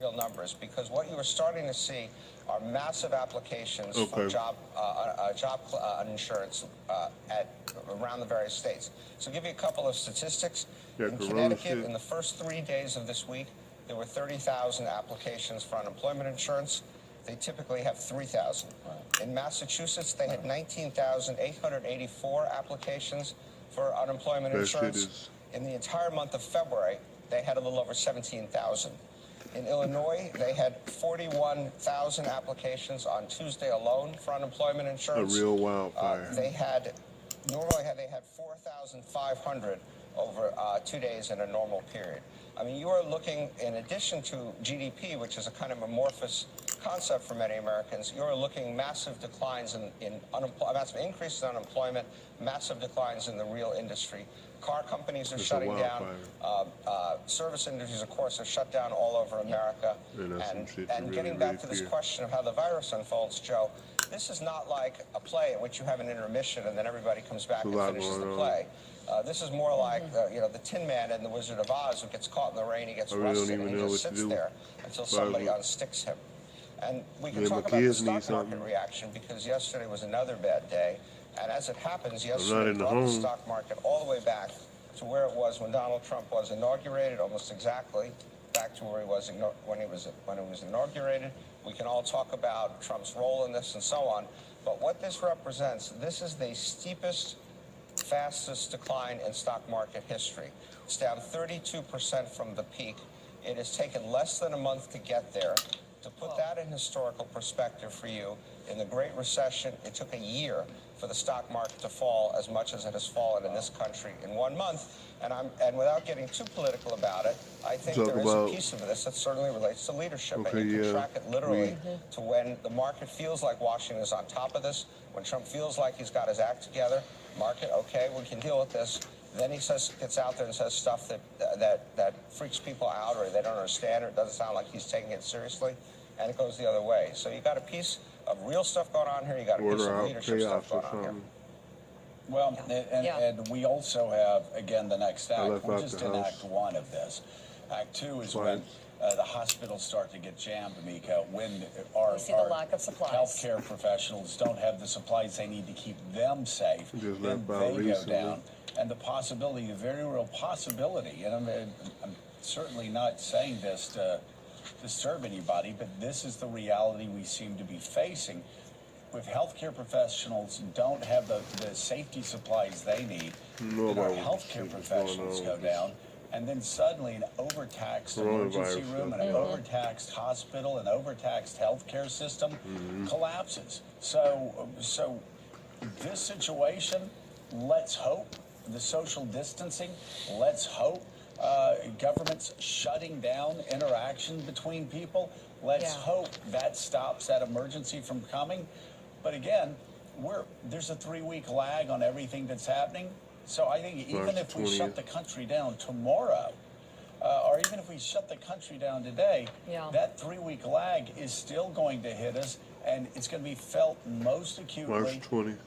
real numbers, because what you are starting to see are massive applications for job insurance around the various states. So I'll give you a couple of statistics. In Connecticut, in the first 3 days of this week, there were 30,000 applications for unemployment insurance. They typically have 3,000. In Massachusetts, they had 19,884 applications for unemployment insurance. In the entire month of February, they had a little over 17,000. In Illinois, they had 41,000 applications on Tuesday alone for unemployment insurance. A real wildfire. They had 4,500 over 2 days in a normal period. I mean, you are looking, in addition to GDP, which is a kind of amorphous concept for many Americans, you're looking massive declines in unemployment, massive increases in unemployment, massive declines in the real industry. Car companies are shutting down. Service industries, of course, are shut down all over America. And getting back to this question of how the virus unfolds, Joe, this is not like a play in which you have an intermission and then everybody comes back and finishes the play. This is more like the Tin Man in The Wizard of Oz, who gets caught in the rain, he gets arrested, and he just sits there until somebody unsticks him. And we can talk about the stock market reaction, because yesterday was another bad day. And as it happens, yesterday brought the stock market all the way back to where it was when Donald Trump was inaugurated, almost exactly back to where he was when it was inaugurated. We can all talk about Trump's role in this and so on. But what this represents, this is the steepest, fastest decline in stock market history. It's down 32% from the peak. It has taken less than a month to get there. To put that in historical perspective for you, in the Great Recession, it took a year for the stock market to fall as much as it has fallen in this country in 1 month. And without getting too political about it, I think there is a piece of this that certainly relates to leadership. And you can track it literally to when the market feels like Washington is on top of this, when Trump feels like he's got his act together, market, okay, we can deal with this. Then he gets out there and says stuff that freaks people out, or they don't understand, or it doesn't sound like he's taking it seriously, and it goes the other way. So you got a piece of real stuff going on here. You got a piece of leadership stuff going on here. Well, and we also have, again, the next act. We're just in Act 1 of this. Act 2 is when the hospitals start to get jammed, Mika, when our healthcare professionals don't have the supplies they need to keep them safe, then they go down. And the possibility, the very real possibility, and I'm certainly not saying this to disturb anybody, but this is the reality we seem to be facing. If healthcare professionals don't have the safety supplies they need, then our healthcare professionals go down, and then suddenly an overtaxed emergency room and an overtaxed hospital and overtaxed healthcare system collapses. So this situation, let's hope, the social distancing, let's hope, governments shutting down interaction between people, let's hope that stops that emergency from coming. But again, there's a 3-week lag on everything that's happening. So I think even if we shut the country down tomorrow, or even if we shut the country down today, that 3-week lag is still going to hit us, and it's going to be felt most acutely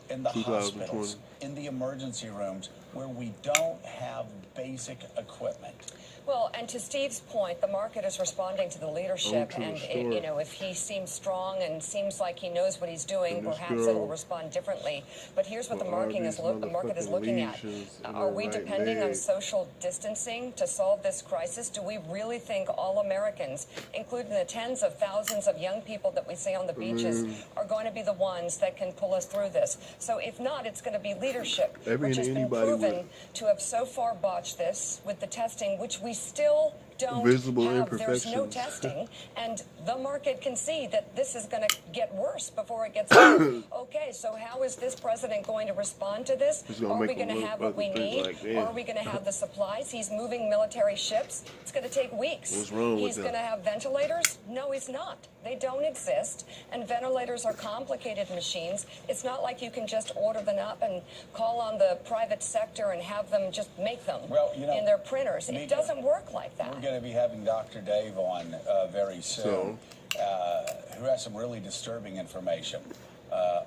in the hospitals, in the emergency rooms, where we don't have basic equipment. Well, and to Steve's point, the market is responding to the leadership, and if he seems strong and seems like he knows what he's doing, perhaps it will respond differently. But here's what the market is looking at. Are we depending on social distancing to solve this crisis? Do we really think all Americans, including the tens of thousands of young people that we see on the beaches, are going to be the ones that can pull us through this? So if not, it's going to be leadership, which has been proven to have so far botched this with the testing, which we still don't have. There's no testing, and the market can see that this is going to get worse before it gets better. Okay, so how is this president going to respond to this? Are we going to have what we need? Are we going to have the supplies? He's moving military ships. It's going to take weeks. What's wrong with that? He's going to have ventilators? No, he's not. They don't exist, and ventilators are complicated machines. It's not like you can just order them up and call on the private sector and have them just make them in their printers. It doesn't work like that. We're going to be having Dr. Dave on very soon, who has some really disturbing information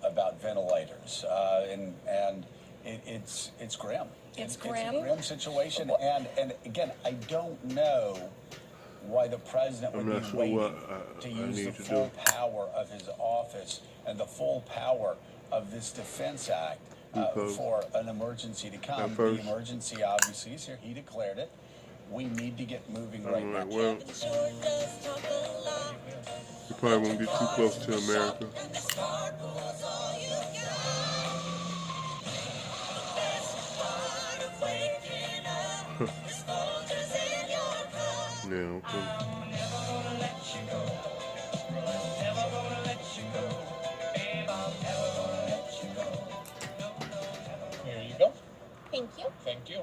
about ventilators, and it's grim. It's grim. It's a grim situation, and again, I don't know why the president would be waiting to use the full power of his office and the full power of this Defense Act for an emergency to come. The emergency obviously is here. He declared it. We need to get moving right now. Well, you probably won't get too close to America. Yeah, okay. Here you go. Thank you. Thank you.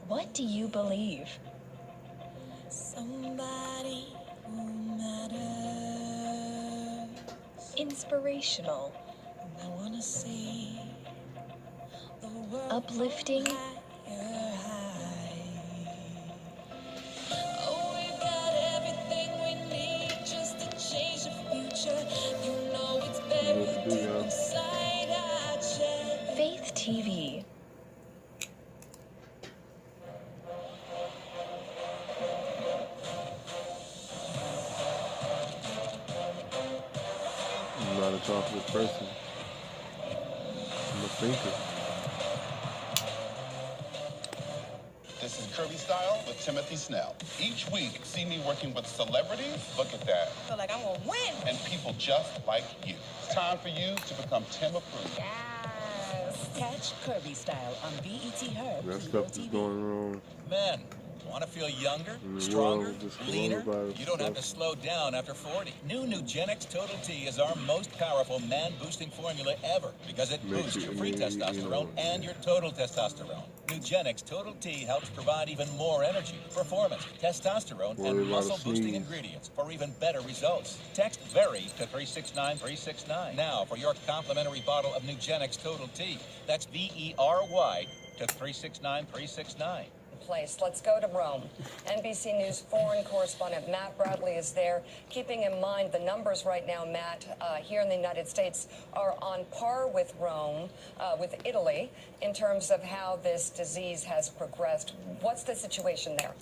What do you believe? Somebody who matters. Inspirational. I wanna see the world Uplifting. Oh, we've got everything we need just to change the future. You know it's buried deep inside our chest. Faith TV. I'm not a talkative person. I'm a thinker. This is Kirby Style with Timothy Snell. Each week, see me working with celebrities. Look at that. I feel like I'm gonna win. And people just like you. It's time for you to become Tim approved. Yes. Catch Kirby Style on BET Herb. That stuff is going on. Men, want to feel younger, in the stronger, world, this leaner? coronavirus You don't have to stuff. slow down after 40. New Nugenix Total T is our most powerful man-boosting formula ever because it Makes boosts you- your free you know, testosterone and your total testosterone. Nugenix Total T helps provide even more energy, performance, testosterone, Worry and about a muscle-boosting sneeze. ingredients for even better results. Text VERY to 369-369 now for your complimentary bottle of Nugenix Total T. That's VERY to 369-369. Place. Let's go to Rome. NBC News foreign correspondent Matt Bradley is there. Keeping in mind the numbers right now, Matt, here in the United States are on par with Rome, with Italy, in terms of how this disease has progressed. What's the situation there?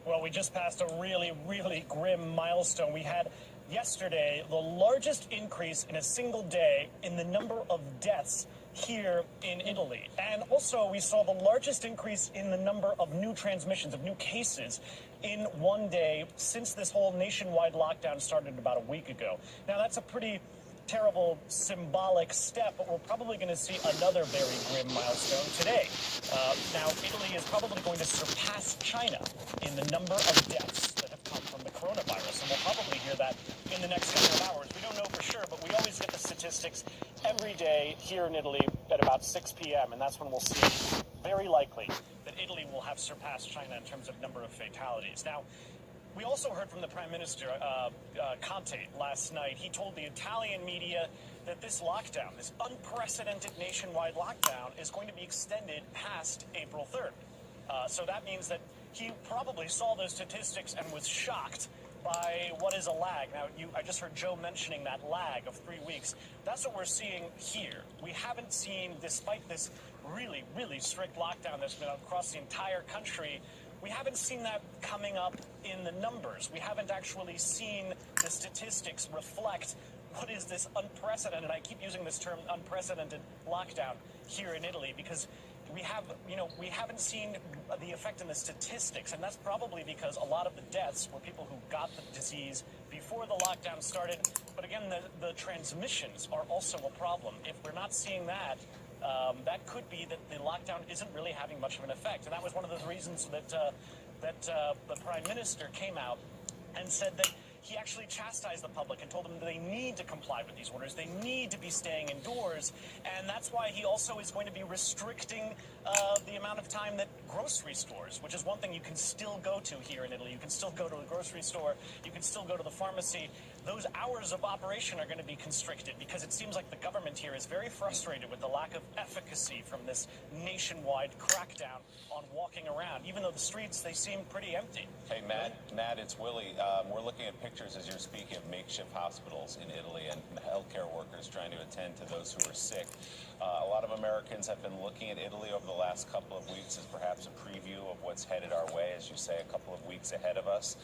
Well, we just passed a really, really grim milestone. We had yesterday the largest increase in a single day in the number of deaths here in Italy. And also we saw the largest increase in the number of new transmissions, of new cases in one day since this whole nationwide lockdown started about a week ago. Now that's a pretty terrible symbolic step, but we're probably going to see another very grim milestone today. Now, Italy is probably going to surpass China in the number of deaths that have come from the coronavirus, and we'll probably hear that in the next couple of hours. We don't know for sure, but we always get the statistics every day here in Italy at about 6 p.m., and that's when we'll see, very likely, that Italy will have surpassed China in terms of number of fatalities. Now, we also heard from the Prime Minister, Conte, last night. He told the Italian media that this lockdown, this unprecedented nationwide lockdown, is going to be extended past April 3rd. So that means that he probably saw those statistics and was shocked by what is a lag. Now, I just heard Joe mentioning that lag of 3 weeks. That's what we're seeing here. We haven't seen, despite this really, really strict lockdown that's been across the entire country, we haven't seen that coming up in the numbers. We haven't actually seen the statistics reflect what is this unprecedented, I keep using this term, unprecedented lockdown here in Italy, because we haven't seen the effect in the statistics, and that's probably because a lot of the deaths were people who got the disease before the lockdown started. But again, the transmissions are also a problem. If we're not seeing that, that could be that the lockdown isn't really having much of an effect. And that was one of the reasons that the Prime Minister came out and said that he actually chastised the public and told them that they need to comply with these orders. They need to be staying indoors. And that's why he also is going to be restricting the amount of time that grocery stores, which is one thing you can still go to here in Italy. You can still go to the grocery store. You can still go to the pharmacy. those hours of operation are going to be constricted because it seems like the government here is very frustrated with the lack of efficacy from this nationwide crackdown on walking around, even though the streets, they seem pretty empty. Hey, Matt, it's Willie. We're looking at pictures as you're speaking of makeshift hospitals in Italy and healthcare workers trying to attend to those who are sick. A lot of Americans have been looking at Italy over the last couple of weeks as perhaps a preview of what's headed our way, as you say, a couple of weeks ahead of us.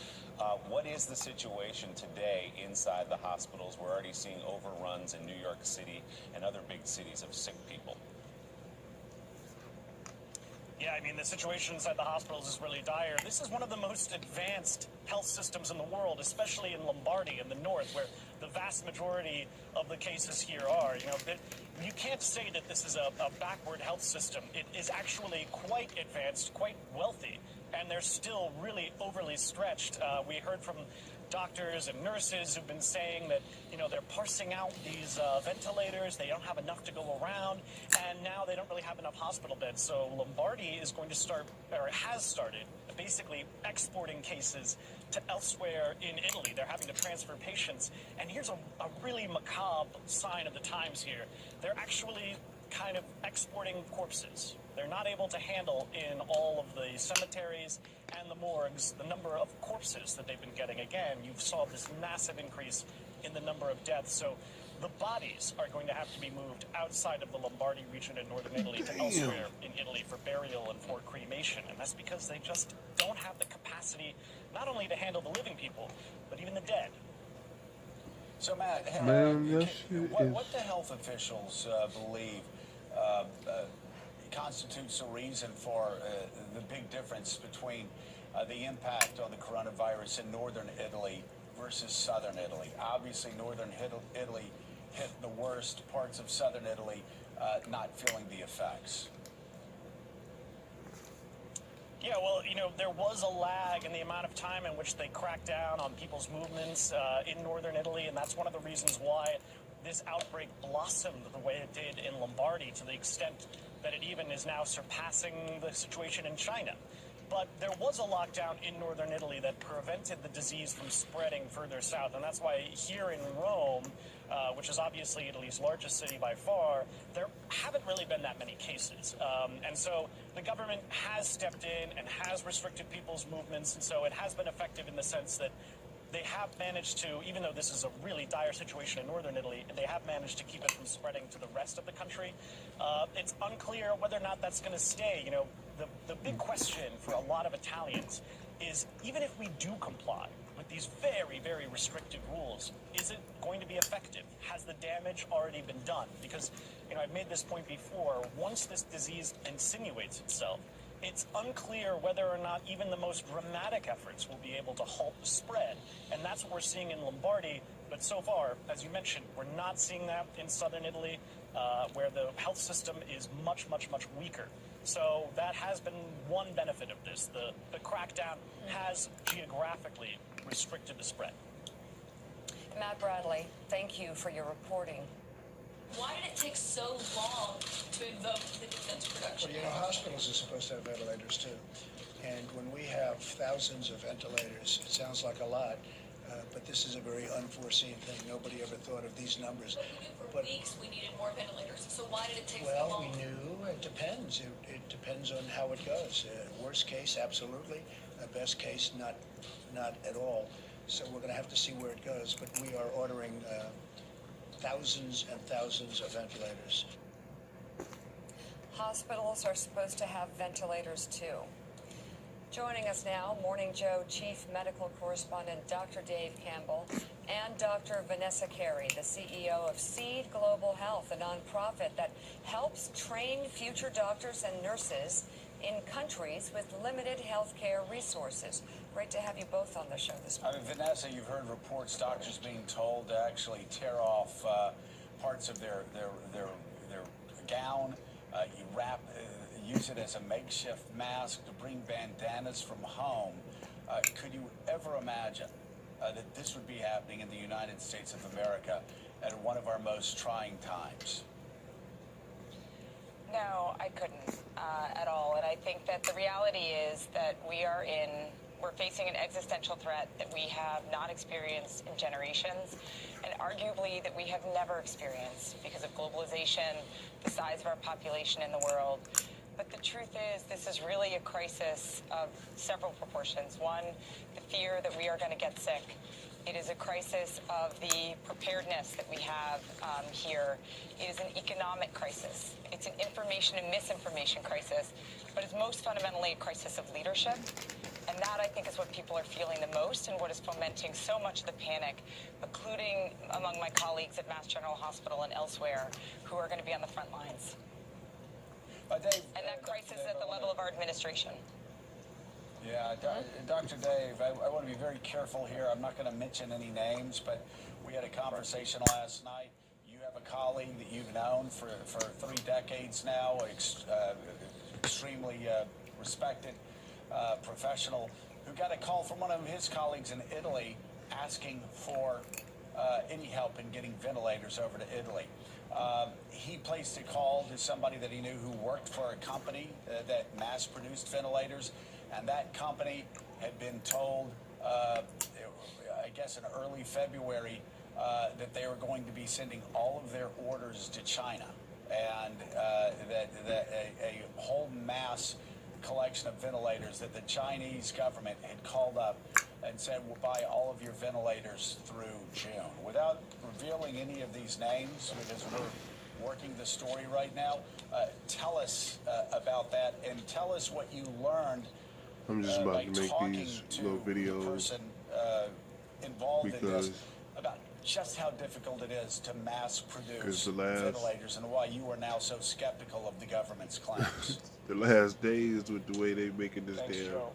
What is the situation today inside the hospitals? We're already seeing overruns in New York City and other big cities of sick people. Yeah, I mean, the situation inside the hospitals is really dire. This is one of the most advanced health systems in the world, especially in Lombardy in the north, where the vast majority of the cases here are. You know, you can't say that this is a backward health system. It is actually quite advanced, quite wealthy, and they're still really overly stretched. We heard from doctors and nurses who've been saying that, you know, they're parsing out these ventilators. They don't have enough to go around, and now they don't really have enough hospital beds. So Lombardy is going to start, or has started, basically exporting cases to elsewhere in Italy. They're having to transfer patients. And here's a really macabre sign of the times here. They're actually kind of exporting corpses. They're not able to handle in all of the cemeteries and the morgues the number of corpses that they've been getting. Again, you saw this massive increase in the number of deaths. So the bodies are going to have to be moved outside of the Lombardy region in northern Italy to elsewhere in Italy for burial and for cremation. And that's because they just don't have the capacity not only to handle the living people, but even the dead. So, Matt, what the health officials believe constitutes a reason for the big difference between the impact on the coronavirus in northern Italy versus southern Italy? Obviously, northern Italy hit the worst, parts of southern Italy not feeling the effects. Yeah, well, you know, there was a lag in the amount of time in which they cracked down on people's movements in northern Italy, and that's one of the reasons why this outbreak blossomed the way it did in Lombardy, to the extent that it even is now surpassing the situation in China. But there was a lockdown in northern Italy that prevented the disease from spreading further south, and that's why here in Rome, which is obviously Italy's largest city by far, there haven't really been that many cases. And so the government has stepped in and has restricted people's movements, and so it has been effective in the sense that they have managed to, even though this is a really dire situation in northern Italy, they have managed to keep it from spreading to the rest of the country. It's unclear whether or not that's going to stay. You know, the big question for a lot of Italians is, even if we do comply with these very, very restrictive rules, is it going to be effective? Has the damage already been done? Because, you know, I've made this point before, once this disease insinuates itself, it's unclear whether or not even the most dramatic efforts will be able to halt the spread. And that's what we're seeing in Lombardy. But so far, as you mentioned, we're not seeing that in southern Italy, where the health system is much, much, much weaker. So that has been one benefit of this. The crackdown has geographically restricted the spread. Matt Bradley, thank you for your reporting. Why did it take so long to invoke the defense production? Well, you know, hospitals are supposed to have ventilators too. And when we have thousands of ventilators, it sounds like a lot, but this is a very unforeseen thing. Nobody ever thought of these numbers. But we knew for weeks we needed more ventilators. So why did it take so Well, long? we knew. It depends. It depends on how it goes. Worst case, absolutely. Best case, not at all. So we're going to have to see where it goes. But we are ordering thousands and thousands of ventilators. Hospitals are supposed to have ventilators too. Joining us now, Morning Joe Chief Medical Correspondent Dr. Dave Campbell and Dr. Vanessa Carey, the CEO of Seed Global Health, a nonprofit that helps train future doctors and nurses in countries with limited healthcare resources. Great to have you both on the show this morning. Vanessa, you've heard reports, doctors being told to actually tear off parts of their gown, use it as a makeshift mask to bring bandanas from home. Could you ever imagine that this would be happening in the United States of America at one of our most trying times? No, I couldn't at all. And I think that the reality is that we are in We're facing an existential threat that we have not experienced in generations, and arguably that we have never experienced because of globalization, the size of our population in the world. But the truth is, this is really a crisis of several proportions. One, the fear that we are going to get sick. It is a crisis of the preparedness that we have here. It is an economic crisis. It's an information and misinformation crisis, but it's most fundamentally a crisis of leadership. And that, I think, is what people are feeling the most and what is fomenting so much of the panic, including among my colleagues at Mass General Hospital and elsewhere who are going to be on the front lines. Dave, and that crisis is at the level of our administration. Yeah, Dr. Dave, I want to be very careful here. I'm not going to mention any names, but we had a conversation last night. You have a colleague that you've known for 3 decades now, extremely respected professional, who got a call from one of his colleagues in Italy asking for any help in getting ventilators over to Italy. He placed a call to somebody that he knew who worked for a company that mass-produced ventilators, and that company had been told, I guess in early February, that they were going to be sending all of their orders to China, and that a whole mass collection of ventilators that the Chinese government had called up and said, we'll buy all of your ventilators through June. Without revealing any of these names, because we're working the story right now, tell us about that, and tell us what you learned I'm just about by to make talking these to little the videos person involved in because this, about just how difficult it is to mass produce the last- ventilators, and why you are now so skeptical of the government's claims. the last days with the way they making this Thanks, damn Joe.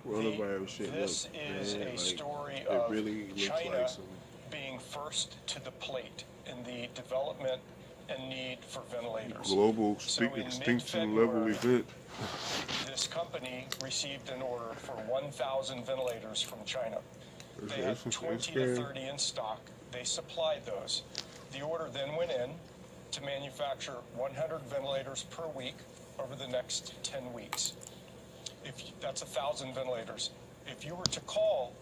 coronavirus shit This look, is man, a like, story it of really looks China like some being first to the plate in the development and need for ventilators. global So in extinction level mid-February, event. This company received an order for 1,000 ventilators from China. They had 20 to 30 in stock. They supplied those. The order then went in to manufacture 100 ventilators per week over the next 10 weeks. That's 1,000 ventilators. If you were to call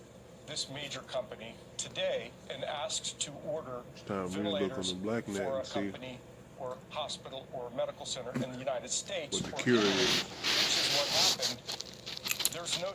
this major company today and asked to order ventilators for a company or hospital or medical center in the United States, what the cure is. which is what happened, there's no